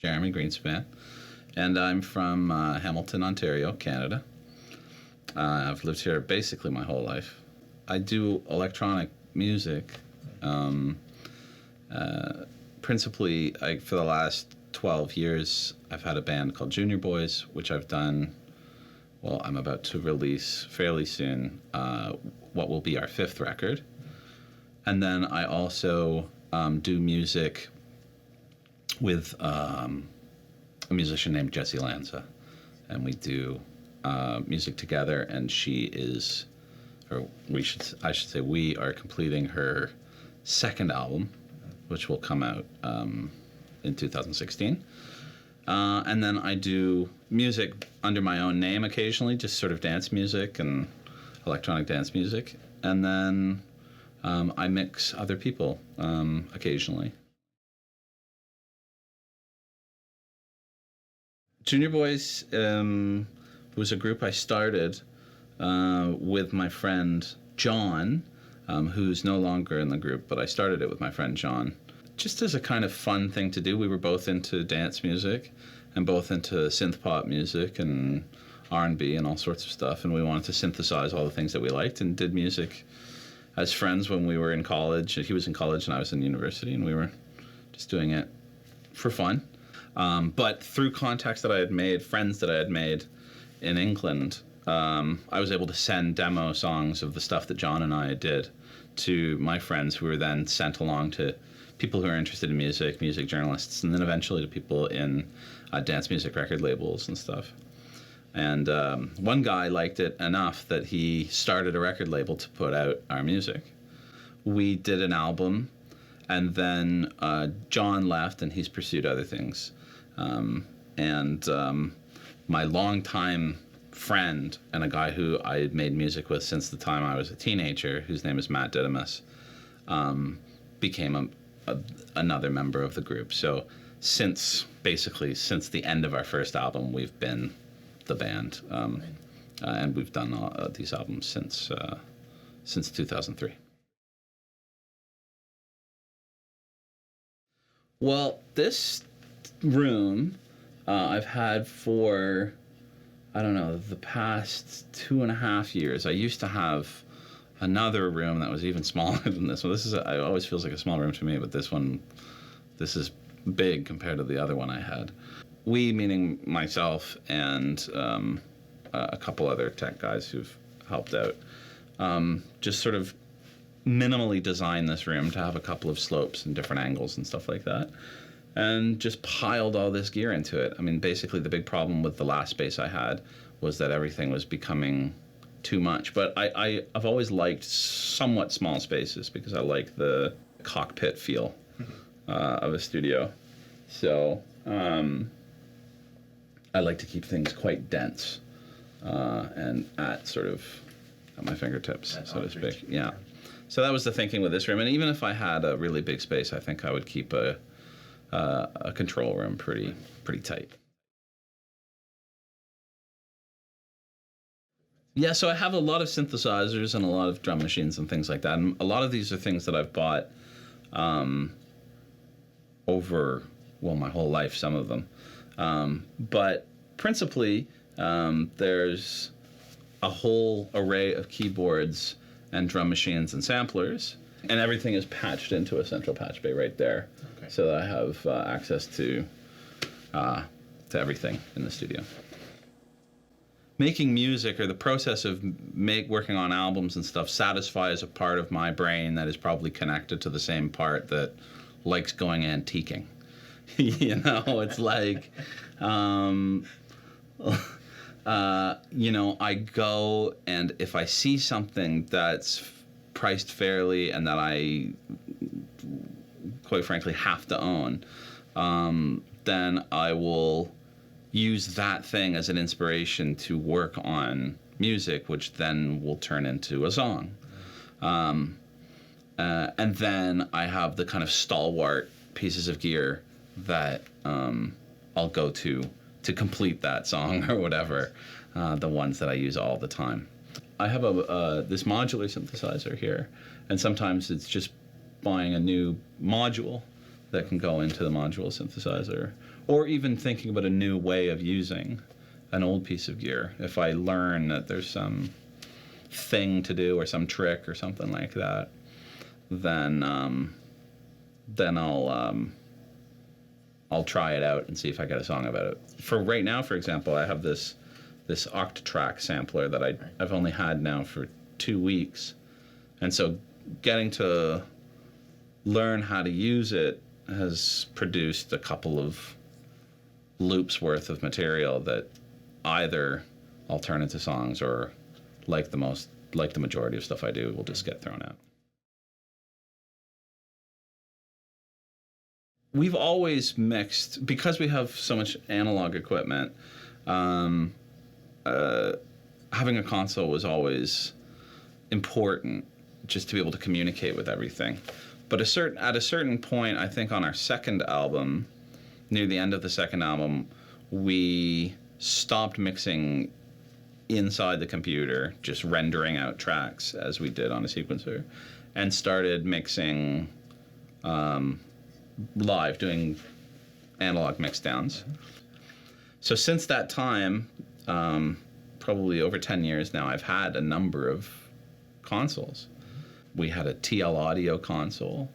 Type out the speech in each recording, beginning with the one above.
Jeremy Greenspan, and I'm from Hamilton, Ontario, Canada. I've lived here basically my whole life. I do electronic music. Principally, for the last 12 years, I've had a band called Junior Boys, which I've done, well, I'm about to release fairly soon what will be our 5th record. And then I also do music with a musician named Jessie Lanza, and we do music together. And she is, I should say, we are completing her 2nd album, which will come out in 2016. And then I do music under my own name occasionally, just sort of dance music and electronic dance music. And then I mix other people occasionally. Junior Boys was a group I started with my friend John, who's no longer in the group, but I started it with my friend John. Just as a kind of fun thing to do. We were both into dance music and both into synth pop music and R&B and all sorts of stuff, and we wanted to synthesize all the things that we liked and did music as friends when we were in college. He was in college and I was in university, and we were just doing it for fun. But through contacts that I had made, friends that I had made in England, I was able to send demo songs of the stuff that John and I did to my friends, who were then sent along to people who are interested in music journalists, and then eventually to people in dance music record labels and stuff. And one guy liked it enough that he started a record label to put out our music. We did an album, and then John left and he's pursued other things. My longtime friend and a guy who I had made music with since the time I was a teenager, whose name is Matt Didymus, became another member of the group. So since the end of our first album, we've been the band, and we've done these albums since 2003. Well, this room I've had for, I don't know, the past 2.5 years. I used to have another room that was even smaller than this one. It always feels like a small room to me, but this is big compared to the other one I had. We, meaning myself and a couple other tech guys who've helped out, just sort of minimally designed this room to have a couple of slopes and different angles and stuff like that, and just piled all this gear into it. I mean, basically the big problem with the last space I had was that everything was becoming too much. But I've always liked somewhat small spaces because I like the cockpit feel of a studio. So I like to keep things quite dense and at my fingertips, so to speak. Yeah. So that was the thinking with this room. And even if I had a really big space, I think I would keep a control room pretty tight. Yeah, so I have a lot of synthesizers and a lot of drum machines and things like that. And a lot of these are things that I've bought over, my whole life, some of them. But principally, there's a whole array of keyboards and drum machines and samplers, and everything is patched into a central patch bay right there. Okay. So that I have access to everything in the studio. Making music, or the process of working on albums and stuff, satisfies a part of my brain that is probably connected to the same part that likes going antiquing. It's like, I go, and if I see something that's priced fairly and that I, quite frankly, have to own, then I will use that thing as an inspiration to work on music, which then will turn into a song. And then I have the kind of stalwart pieces of gear that I'll go to complete that song or whatever, the ones that I use all the time. I have this modular synthesizer here, and sometimes it's just buying a new module that can go into the modular synthesizer, or even thinking about a new way of using an old piece of gear. If I learn that there's some thing to do or some trick or something like that, then I'll try it out and see if I get a song about it. For right now, for example, I have this Octatrack sampler that I've only had now for 2 weeks, and so getting to learn how to use it has produced a couple of loops worth of material that either I'll turn into songs, or like the majority of stuff I do, will just get thrown out. We've always mixed, because we have so much analog equipment. Having a console was always important, just to be able to communicate with everything. But at a certain point, I think on our second album, near the end of the second album, we stopped mixing inside the computer, just rendering out tracks as we did on a sequencer, and started mixing live, doing analog mixdowns. So since that time, probably over 10 years now, I've had a number of consoles. We had a TL Audio console,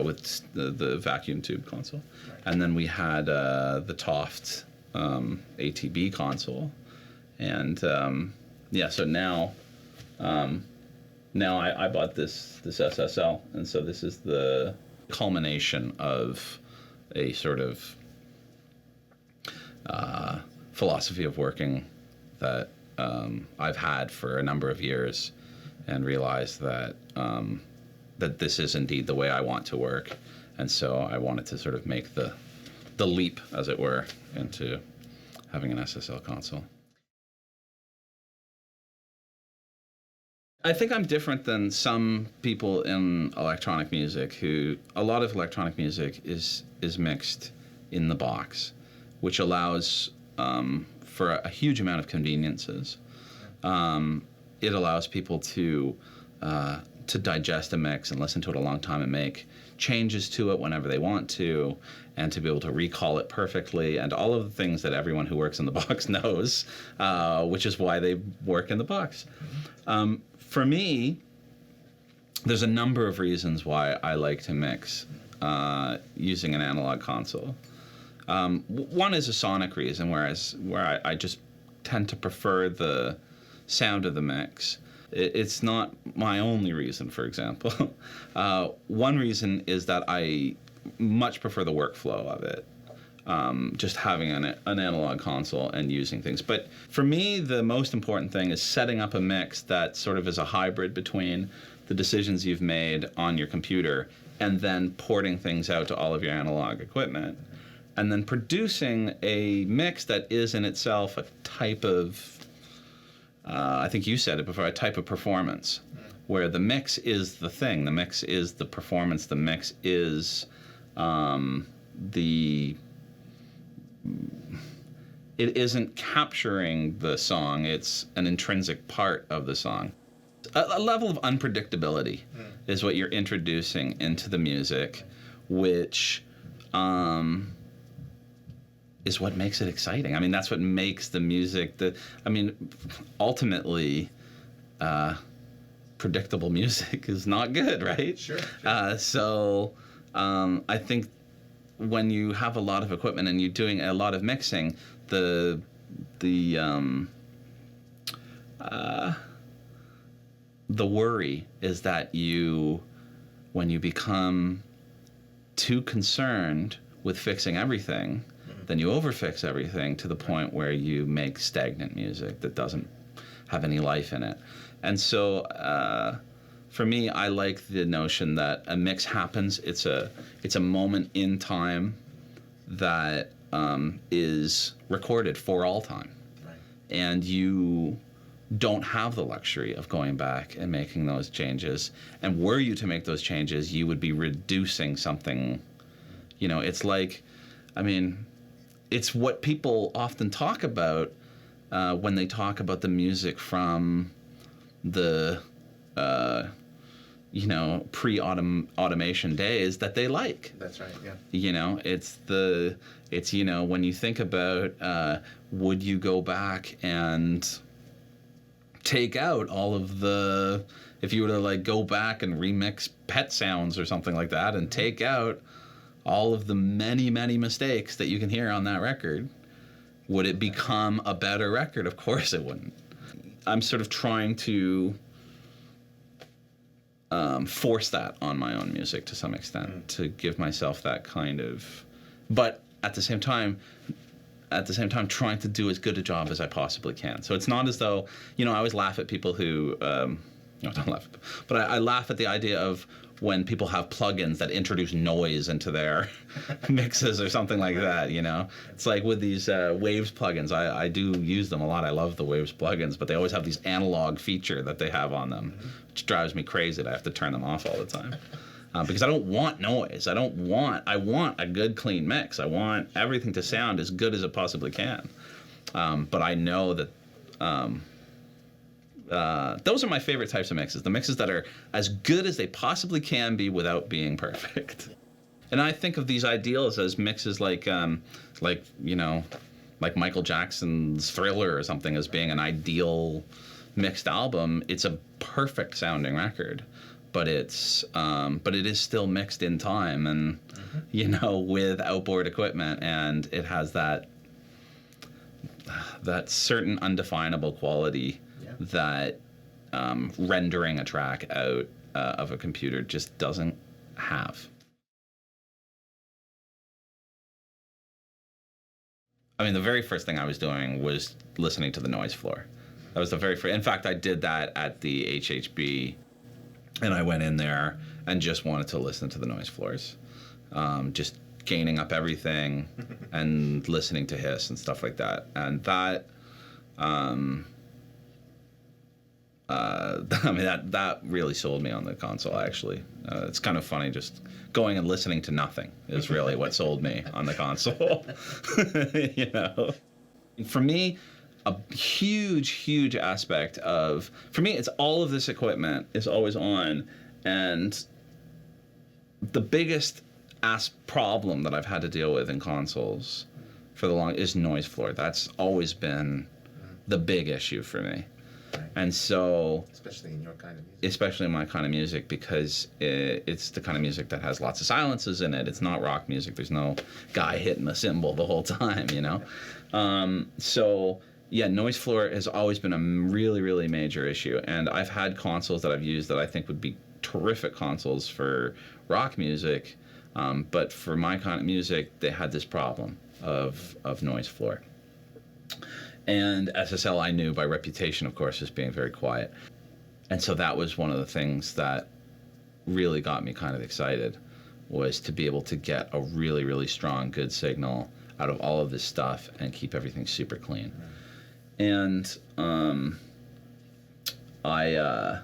with the vacuum tube console, and then we had the Toft ATB console, and so now I bought this SSL, and so this is the culmination of a sort of philosophy of working that I've had for a number of years, and realized that that this is indeed the way I want to work, and so I wanted to sort of make the leap, as it were, into having an SSL console. I think I'm different than some people in electronic music, who a lot of electronic music is mixed in the box, which allows for a huge amount of conveniences. It allows people to digest a mix and listen to it a long time and make changes to it whenever they want to, and to be able to recall it perfectly, and all of the things that everyone who works in the box knows, which is why they work in the box. For me, there's a number of reasons why I like to mix using an analog console. One is a sonic reason, where I just tend to prefer the sound of the mix. It's not my only reason, for example. One reason is that I much prefer the workflow of it, just having an analog console and using things. But for me, the most important thing is setting up a mix that sort of is a hybrid between the decisions you've made on your computer and then porting things out to all of your analog equipment, and then producing a mix that is in itself a type of, I think you said it before, a type of performance, where the mix is the thing, the mix is the performance, the mix is it isn't capturing the song, it's an intrinsic part of the song. A level of unpredictability is what you're introducing into the music, which is what makes it exciting. I mean, that's what makes the music ultimately, predictable music is not good, right? Sure. So I think when you have a lot of equipment and you're doing a lot of mixing, the worry is that when you become too concerned with fixing everything, then you overfix everything to the point where you make stagnant music that doesn't have any life in it. And so for me, I like the notion that a mix happens. It's a moment in time that is recorded for all time. Right. And you don't have the luxury of going back and making those changes. And were you to make those changes, you would be reducing something. It's like, it's what people often talk about when they talk about the music from the pre-automation days that they like. That's right. Yeah. It's when you think about would you go back and take out all of the, if you were to like go back and remix Pet Sounds or something like that and take out all of the many, many mistakes that you can hear on that record, would it become a better record? Of course it wouldn't. I'm sort of trying to force that on my own music to some extent, to give myself that kind of, but at the same time trying to do as good a job as I possibly can. So it's not as though, I always laugh at people who, don't laugh, but I laugh at the idea of when people have plugins that introduce noise into their mixes or something like that, It's like with these Waves plugins, I do use them a lot. I love the Waves plugins, but they always have these analog feature that they have on them, which drives me crazy that I have to turn them off all the time. Because I don't want noise. I want a good, clean mix. I want everything to sound as good as it possibly can. But I know that those are my favorite types of mixes. The mixes that are as good as they possibly can be without being perfect. And I think of these ideals as mixes like Michael Jackson's Thriller or something as being an ideal mixed album. It's a perfect sounding record, but it is still mixed in time and with outboard equipment, and it has that certain undefinable quality that rendering a track out of a computer just doesn't have. I mean, the very first thing I was doing was listening to the noise floor. That was the very first. In fact, I did that at the HHB, and I went in there and just wanted to listen to the noise floors, just gaining up everything and listening to hiss and stuff like that. And that, that really sold me on the console, actually. It's kind of funny, just going and listening to nothing is really what sold me on the console. For me, a huge aspect of, for me, it's all of this equipment is always on, and the biggest problem that I've had to deal with in consoles for the long is noise floor. That's always been the big issue for me. And so, especially in your kind of music. Especially in my kind of music, because it's the kind of music that has lots of silences in it. It's not rock music. There's no guy hitting the cymbal the whole time, So, yeah, noise floor has always been a really, really major issue. And I've had consoles that I've used that I think would be terrific consoles for rock music, but for my kind of music, they had this problem of noise floor. And SSL I knew by reputation, of course, as being very quiet. And so that was one of the things that really got me kind of excited, was to be able to get a really, really strong, good signal out of all of this stuff and keep everything super clean. And I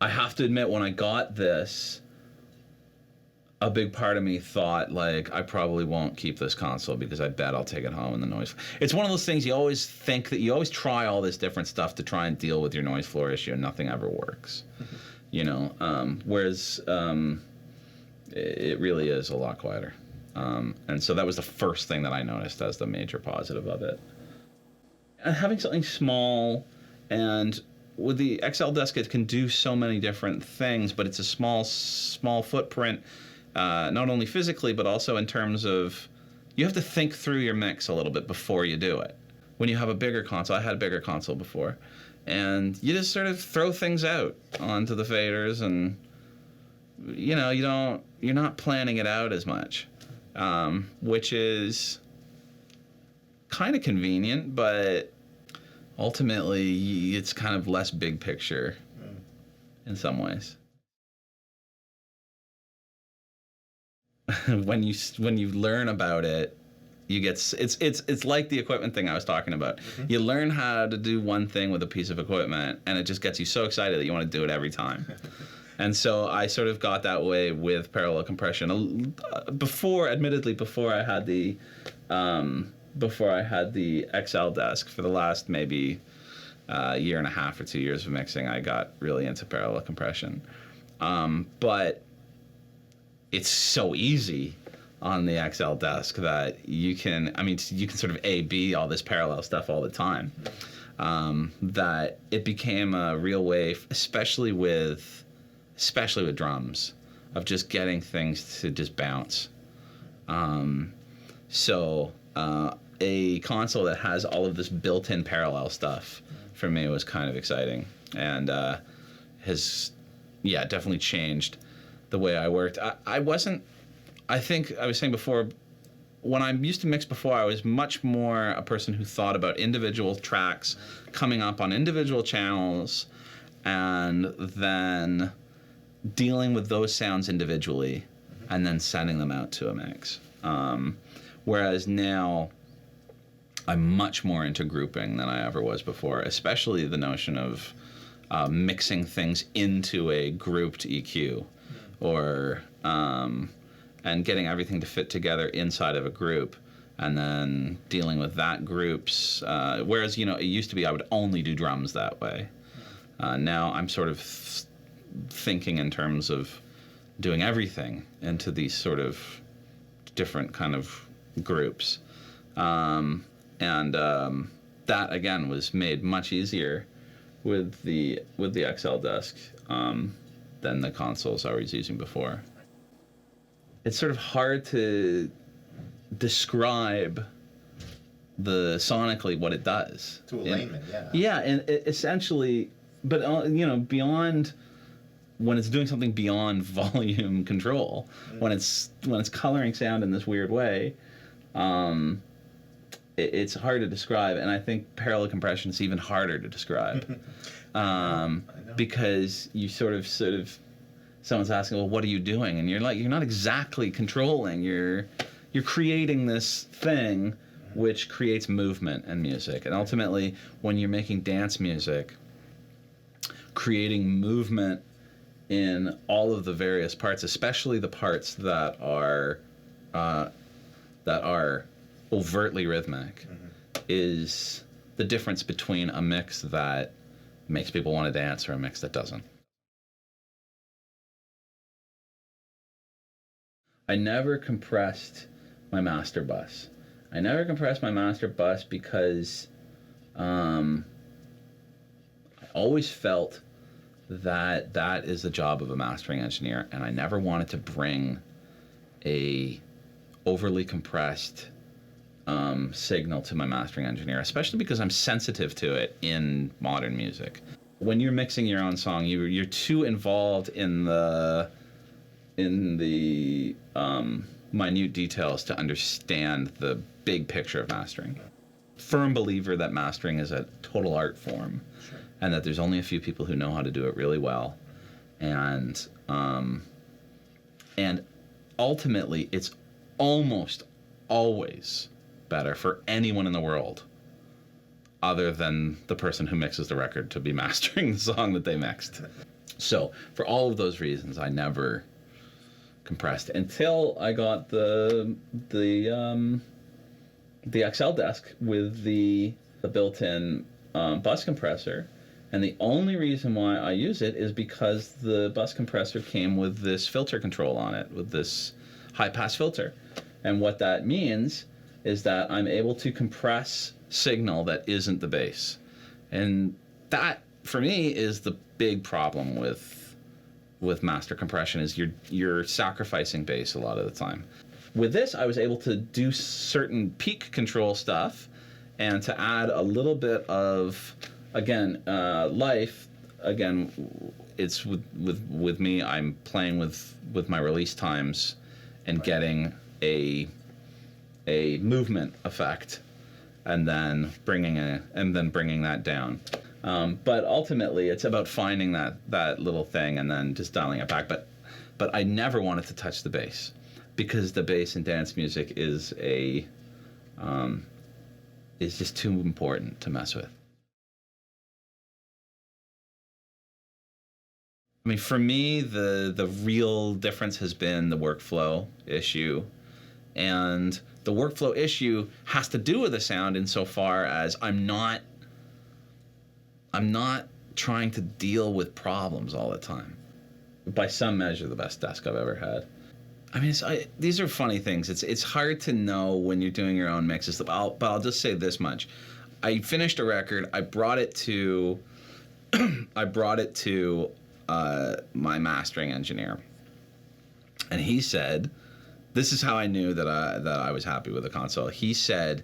have to admit, when I got this, a big part of me thought, like, I probably won't keep this console because I bet I'll take it home and the noise. It's one of those things you always think that you always try all this different stuff to try and deal with your noise floor issue, and nothing ever works. Whereas it really is a lot quieter. And so that was the first thing that I noticed as the major positive of it. And having something small, and with the XL desk, it can do so many different things, but it's a small footprint. Not only physically, but also in terms of, you have to think through your mix a little bit before you do it. When you have a bigger console, I had a bigger console before, and you just sort of throw things out onto the faders, and you're not planning it out as much, which is kind of convenient, but ultimately it's kind of less big picture in some ways. When you learn about it, you get it's like the equipment thing I was talking about. Mm-hmm. You learn how to do one thing with a piece of equipment, and it just gets you so excited that you want to do it every time. And so I sort of got that way with parallel compression. Before I had the XL desk, for the last maybe year and a half or 2 years of mixing, I got really into parallel compression. But it's so easy on the XL desk that you can sort of A/B all this parallel stuff all the time. That it became a real way, especially with drums, of just getting things to just bounce. So a console that has all of this built-in parallel stuff for me was kind of exciting, and has definitely changed the way I worked. I think I was saying before, when I used to mix before, I was much more a person who thought about individual tracks coming up on individual channels and then dealing with those sounds individually and then sending them out to a mix. Whereas now I'm much more into grouping than I ever was before, especially the notion of mixing things into a grouped EQ, or and getting everything to fit together inside of a group, and then dealing with that group's. Whereas, it used to be I would only do drums that way. Now I'm sort of thinking in terms of doing everything into these sort of different kind of groups. That again was made much easier with the XL desk than the consoles I was using before. It's sort of hard to describe sonically what it does to a layman. And essentially, but beyond, when it's doing something beyond volume control, when it's coloring sound in this weird way, it's hard to describe, and I think parallel compression is even harder to describe. Because you sort of someone's asking, well, what are you doing? And you're not exactly controlling. You're creating this thing which creates movement in music. And ultimately, when you're making dance music, creating movement in all of the various parts, especially the parts that are overtly rhythmic, is the difference between a mix that makes people want to dance or a mix that doesn't. I never compressed my master bus. Because I always felt that is the job of a mastering engineer, and I never wanted to bring a overly compressed signal to my mastering engineer, especially because I'm sensitive to it in modern music. When you're mixing your own song, you're too involved in the minute details to understand the big picture of mastering. Firm believer that mastering is a total art form, sure, and that there's only a few people who know how to do it really well, and ultimately it's almost always better for anyone in the world other than the person who mixes the record to be mastering the song that they mixed. So for all of those reasons, I never compressed until I got the XL desk with the built-in bus compressor, and the only reason why I use it is because the bus compressor came with this filter control on it, with this high-pass filter. And what that means is that I'm able to compress signal that isn't the bass. And that, for me, is the big problem with master compression, is you're sacrificing bass a lot of the time. With this, I was able to do certain peak control stuff and to add a little bit of, again, life. Again, it's with me, I'm playing with my release times and getting a movement effect, and then bringing that down. But ultimately, it's about finding that little thing and then just dialing it back. But I never wanted to touch the bass, because the bass in dance music is just too important to mess with. I mean, for me, the real difference has been the workflow issue. And the workflow issue has to do with the sound insofar as I'm not I'm not trying to deal with problems all the time. By some measure, the best desk I've ever had. I mean, these are funny things. It's hard to know when you're doing your own mixes. But I'll just say this much: I finished a record. I brought it to my mastering engineer, and he said, "This is how I knew that I was happy with the console." He said,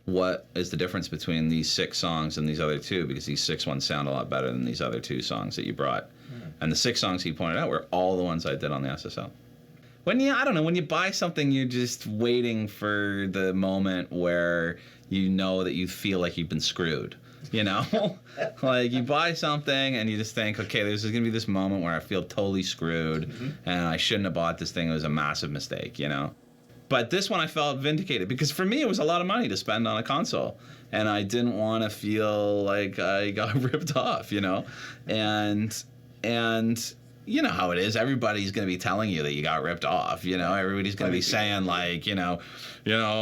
"What is the difference between these 6 songs and these other 2? Because these 6 ones sound a lot better than these other 2 songs that you brought." And the 6 songs he pointed out were all the ones I did on the SSL. When you buy something, you're just waiting for the moment where you know that you feel like you've been screwed. You know, like you buy something and you just think, okay, there's going to be this moment where I feel totally screwed, and I shouldn't have bought this thing. It was a massive mistake, you know. But this one I felt vindicated, because for me it was a lot of money to spend on a console, and I didn't want to feel like I got ripped off, you know. And you know how it is. Everybody's going to be telling you that you got ripped off. You know, everybody's going to be saying, like, you know,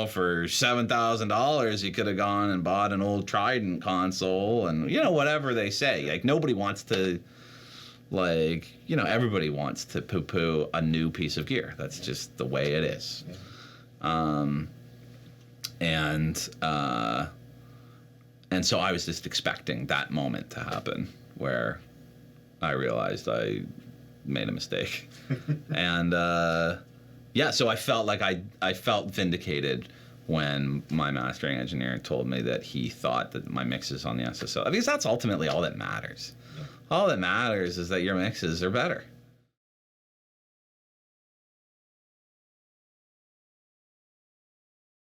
for $7,000 you could have gone and bought an old Trident console, and, you know, whatever they say. Like, nobody wants to, like, you know, everybody wants to poo-poo a new piece of gear. That's just the way it is. And so I was just expecting that moment to happen where I realized I made a mistake. And so I felt like I felt vindicated when my mastering engineer told me that he thought that my mixes on the SSL, because that's ultimately all that matters. All that matters is that your mixes are better.